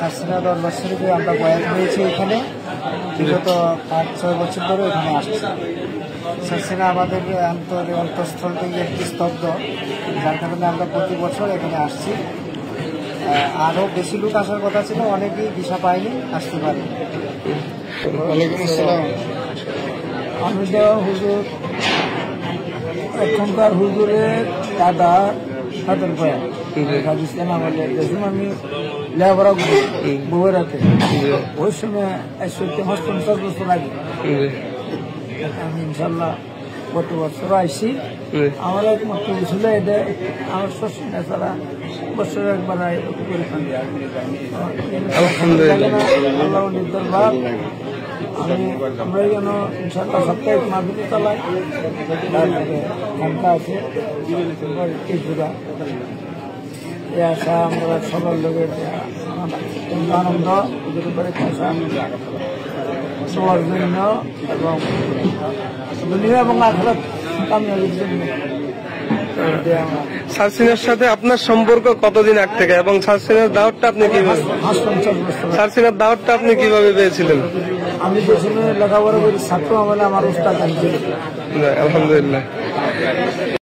শাসিনা দরবার শরীফে আমরা বয়াত হয়েছি এখানে, বিগত 5-6 বছর ধরে এখানে আসছি। শাসিনা আমাদের অন্তঃস্থল থেকে একটি স্তব্ধ, যার কারণে আমরা প্রতি বছর এখানে আসছি। আরও বেশি লোক আসার কথা ছিল, অনেকেই ভিসা পায়নি, আসতে পারে। ওয়ালাইকুম আসসালাম। আমি তো হুজুর, এখনকার হুজুরের দাদা হাতের পায়ে পাকিস্তান আমাদের দেখুন, আমি লেবরা বউয়ের হাতে ওই সময় 50 বছর আগে আমি ইনশাল্লাহ গত বছর আইসি। আমার একমাত্র ছিল এটা, আমার শ্বশুর ছাড়া বছর একবার আল্লাহ নির্দরবার আমরা যেন ইনশাল্লাহ সাপ্তাহিক মাহফিল চালাই। তারপরে ঘন্টা আছে ত্রিপুরা এ আসা আমরা সবার লোকের আনন্দ সবার জন্য এবং দুনিয়া এবং আখেরাত কামিয়াবির জন্য। শাসিনার সাথে আপনার সম্পর্ক কতদিন আগ থেকে, এবং শাসিনার দাওয়াতটা আপনি কিভাবে শাসিনার দাওয়াতটা আপনি কিভাবে পেয়েছিলেন? আমি যেখানে লেখাপড়া করি ছাত্র আমলে আমার উস্তাদ আনছিল। আলহামদুলিল্লাহ।